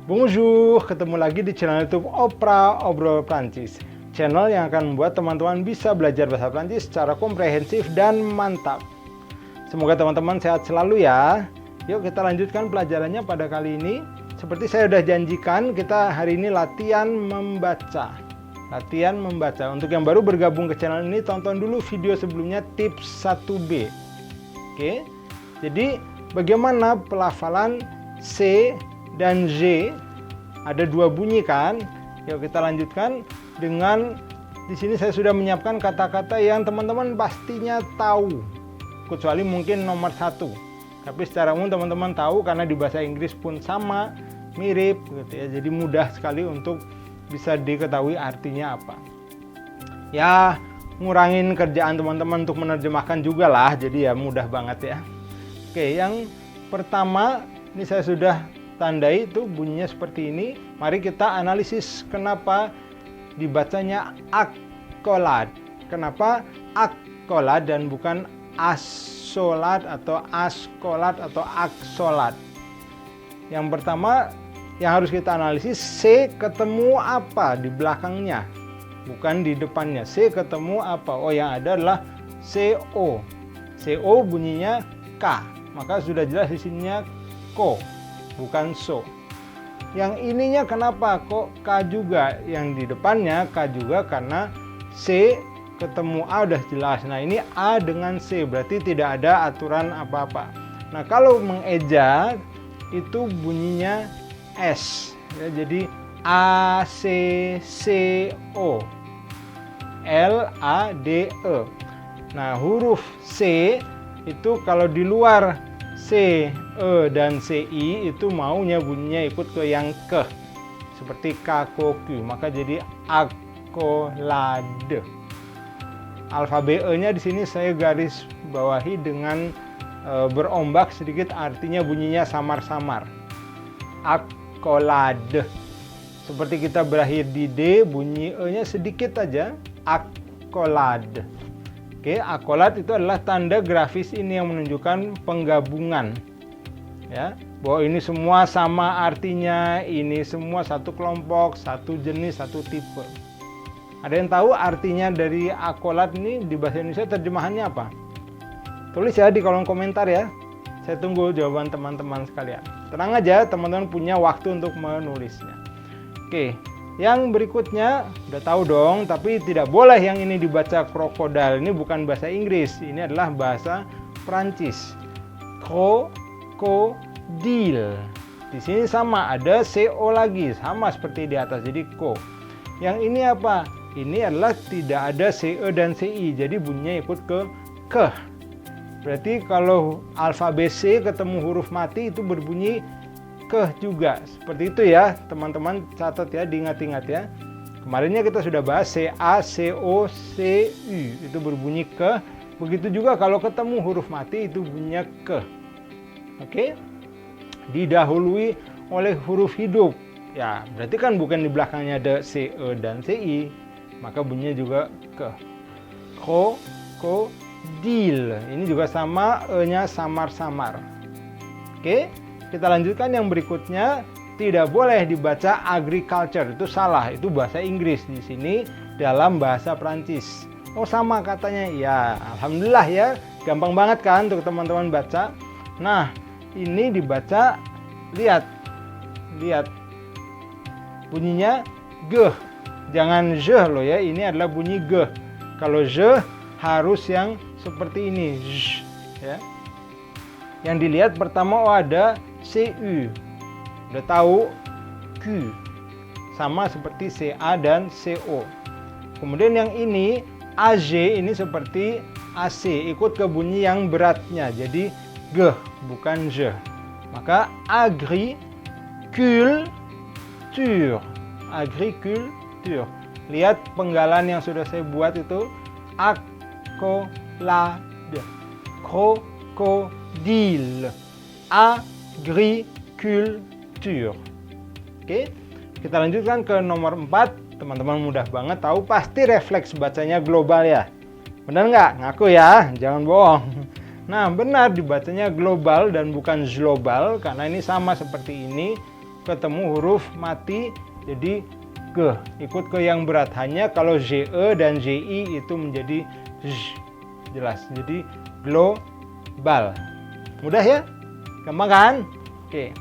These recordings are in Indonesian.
Bonjour, ketemu lagi di channel YouTube Opera Obrol Prancis. Channel yang akan membuat teman-teman bisa belajar bahasa Prancis secara komprehensif dan mantap. Semoga teman-teman sehat selalu ya. Yuk kita lanjutkan pelajarannya pada kali ini. Seperti saya sudah janjikan, kita hari ini latihan membaca. Latihan membaca. Untuk yang baru bergabung ke channel ini, tonton dulu video sebelumnya tips 1B. Oke. Jadi bagaimana pelafalan C dan J, ada dua bunyi kan? Yuk kita lanjutkan dengan di sini saya sudah menyiapkan kata-kata yang teman-teman pastinya tahu, kecuali mungkin nomor 1. Tapi secara umum teman-teman tahu karena di bahasa Inggris pun sama, mirip gitu ya. Jadi mudah sekali untuk bisa diketahui artinya apa. Ya, ngurangin kerjaan teman-teman untuk menerjemahkan juga lah. Jadi ya mudah banget ya. Oke, yang pertama ini saya sudah tandai itu bunyinya seperti ini. Mari kita analisis kenapa dibacanya accolade. Kenapa accolade dan bukan assolat atau ascolat atau aksolat. Yang pertama yang harus kita analisis, C ketemu apa di belakangnya, bukan di depannya. C ketemu apa? Oh, yang ada adalah CO. CO bunyinya K. Maka sudah jelas di sininya ko, bukan so. Yang ininya kenapa kok K juga? Yang di depannya K juga karena C ketemu A udah jelas. Nah ini A dengan C berarti tidak ada aturan apa-apa. Nah kalau mengeja itu bunyinya S ya, jadi A C C O L A D E. Nah huruf C itu kalau di luar C, E, dan CI itu maunya bunyinya ikut ke yang ke. Seperti K, Ko, Q. Maka jadi accolade. Alfabe E-nya di sini saya garis bawahi dengan berombak sedikit, artinya bunyinya samar-samar. Accolade. Seperti kita berakhir di D, bunyi E-nya sedikit aja. Accolade. Oke, accolade itu adalah tanda grafis ini yang menunjukkan penggabungan. Ya, bahwa ini semua sama artinya, ini semua satu kelompok, satu jenis, satu tipe. Ada yang tahu artinya dari accolade ini di bahasa Indonesia terjemahannya apa? Tulis ya di kolom komentar ya. Saya tunggu jawaban teman-teman sekalian. Tenang aja, teman-teman punya waktu untuk menulisnya. Oke. Yang berikutnya, udah tahu dong, tapi tidak boleh yang ini dibaca krokodil. Ini bukan bahasa Inggris, ini adalah bahasa Prancis. Krokodil. Di sini sama, ada CO lagi, sama seperti di atas, jadi ko. Yang ini apa? Ini adalah tidak ada CE dan CI, jadi bunyinya ikut ke. Berarti kalau alfabet C ketemu huruf mati itu berbunyi ke juga. Seperti itu ya teman-teman, catat ya, diingat-ingat ya. Kemarinnya kita sudah bahas CA, CO, CU itu berbunyi ke. Begitu juga kalau ketemu huruf mati itu bunyinya ke. Oke? Didahului oleh huruf hidup. Ya, berarti kan bukan di belakangnya ada CE dan CI, maka bunyinya juga ke. Krokodil. Ini juga sama, E-nya samar-samar. Oke? Kita lanjutkan yang berikutnya, tidak boleh dibaca agriculture, itu salah, itu bahasa Inggris. Di sini dalam bahasa Prancis. Oh sama katanya, ya alhamdulillah ya, gampang banget kan untuk teman-teman baca. Nah ini dibaca, lihat bunyinya G, jangan J loh ya, ini adalah bunyi G. Kalau J harus yang seperti ini, J, ya. Yang dilihat pertama, oh ada CU, udah tahu Q, sama seperti CA dan CO. Kemudian yang ini AJ, ini seperti AC, ikut ke bunyi yang beratnya, jadi G bukan J. Maka agriculture. Lihat penggalan yang sudah saya buat itu, accolade, krokodil, agriculture. Oke, kita lanjutkan ke nomor 4. Teman-teman mudah banget tahu, pasti refleks bacanya global ya. Benar nggak? Ngaku ya, jangan bohong. Nah, benar dibacanya global dan bukan global karena ini sama seperti ini. ketemu huruf mati jadi G, ikut ke yang berat. Hanya kalau JE dan JI itu menjadi J, jelas. Jadi global. Mudah ya? Gampang kan? Oke.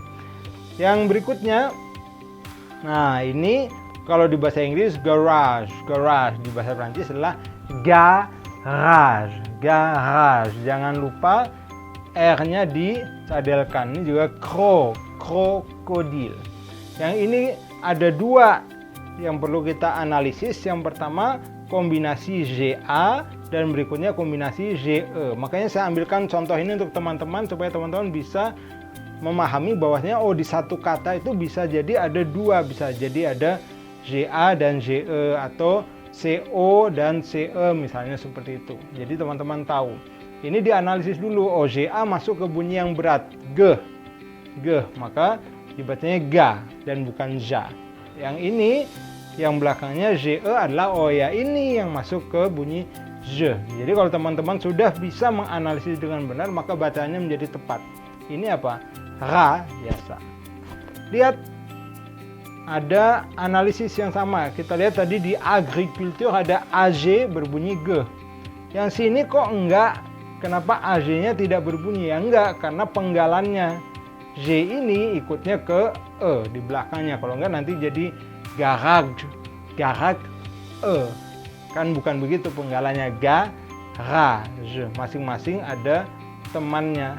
Yang berikutnya, nah ini kalau di bahasa Inggris garage, garage di bahasa Prancis adalah garage, garage. Jangan lupa R-nya dicadelkan. Ini juga krokodil. Yang ini ada dua yang perlu kita analisis. Yang pertama kombinasi JA dan berikutnya kombinasi JE. Makanya saya ambilkan contoh ini untuk teman-teman supaya teman-teman bisa memahami bahwasanya di satu kata itu bisa jadi ada dua, bisa jadi ada JA dan JE atau CO dan CE misalnya seperti itu. Jadi teman-teman tahu. Ini dianalisis dulu. JA masuk ke bunyi yang berat, G, maka dibacanya GA dan bukan ZA. Yang ini yang belakangnya JE adalah ini yang masuk ke bunyi Z. Jadi kalau teman-teman sudah bisa menganalisis dengan benar maka bacanya menjadi tepat. Ini apa? Ra biasa. Lihat, ada analisis yang sama. Kita lihat tadi di agriculture ada AG berbunyi G. Yang sini kok enggak? Kenapa AG-nya tidak berbunyi? Ya enggak, karena penggalannya. J ini ikutnya ke E di belakangnya. Kalau enggak nanti jadi garage, garage E. Kan bukan begitu penggalannya. Garage. Masing-masing ada temannya.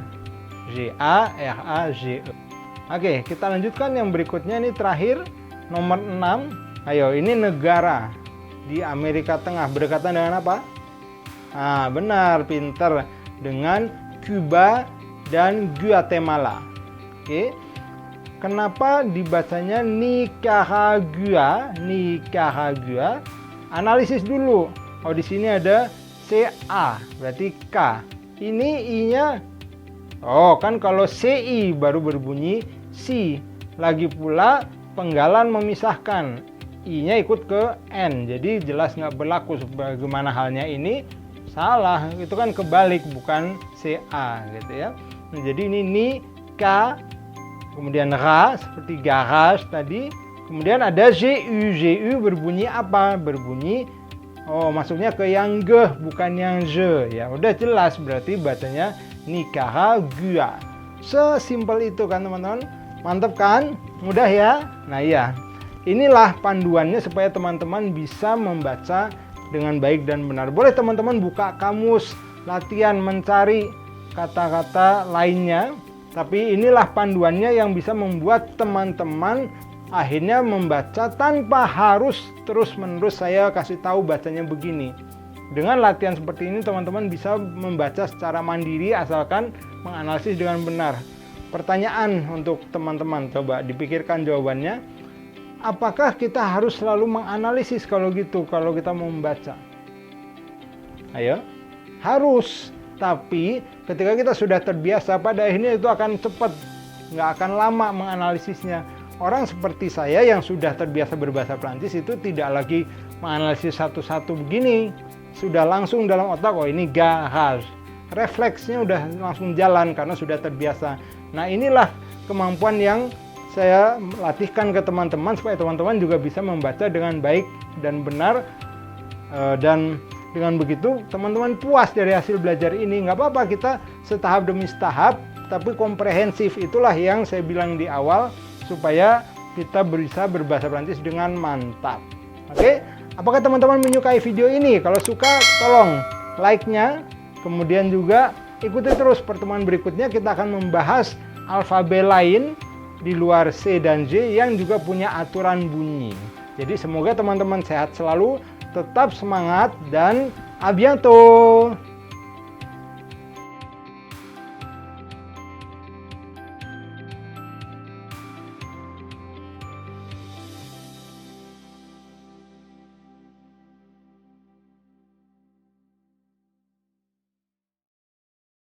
JA, RA, JE. Oke, kita lanjutkan yang berikutnya. Ini terakhir, nomor 6. Ayo, ini negara di Amerika Tengah. Berdekatan dengan apa? Nah, benar, pinter. Dengan Cuba dan Guatemala. Oke. Kenapa dibacanya Nicaragua? Nicaragua. Analisis dulu. Di sini ada CA, berarti K. Ini I-nya kan kalau CI baru berbunyi C. Lagi pula penggalan memisahkan. I-nya ikut ke N. Jadi jelas nggak berlaku. Bagaimana halnya ini? Salah. Itu kan kebalik, bukan CA gitu ya. Nah, jadi ini Ni, K, kemudian Ra seperti garage tadi. Kemudian ada JU. JU berbunyi apa? Berbunyi masuknya ke yang G bukan yang Z. Ya udah jelas, berarti bacanya Nicaragua. Sesimpel itu kan teman-teman. Mantap kan? Mudah ya? Nah iya. Inilah panduannya supaya teman-teman bisa membaca dengan baik dan benar. Boleh teman-teman buka kamus, latihan mencari kata-kata lainnya. Tapi inilah panduannya yang bisa membuat teman-teman akhirnya membaca tanpa harus terus-menerus saya kasih tahu bacanya begini. Dengan latihan seperti ini teman-teman bisa membaca secara mandiri asalkan menganalisis dengan benar. Pertanyaan untuk teman-teman, coba dipikirkan jawabannya. Apakah kita harus selalu menganalisis kalau gitu, kalau kita mau membaca? Ayo, harus. Tapi ketika kita sudah terbiasa, pada akhirnya itu akan cepat, nggak akan lama menganalisisnya. Orang seperti saya yang sudah terbiasa berbahasa Prancis itu tidak lagi menganalisis satu-satu begini. Sudah langsung dalam otak, ini garage. Refleksnya udah langsung jalan karena sudah terbiasa. Nah inilah kemampuan yang saya latihkan ke teman-teman supaya teman-teman juga bisa membaca dengan baik dan benar. Dan dengan begitu teman-teman puas dari hasil belajar ini. Nggak apa-apa, kita setahap demi setahap, tapi komprehensif. Itulah yang saya bilang di awal, supaya kita bisa berbahasa Prancis dengan mantap. Oke? Apakah teman-teman menyukai video ini? Kalau suka, tolong like-nya. Kemudian juga ikuti terus pertemuan berikutnya. Kita akan membahas alfabet lain di luar C dan J yang juga punya aturan bunyi. Jadi semoga teman-teman sehat selalu, tetap semangat, dan à bientôt!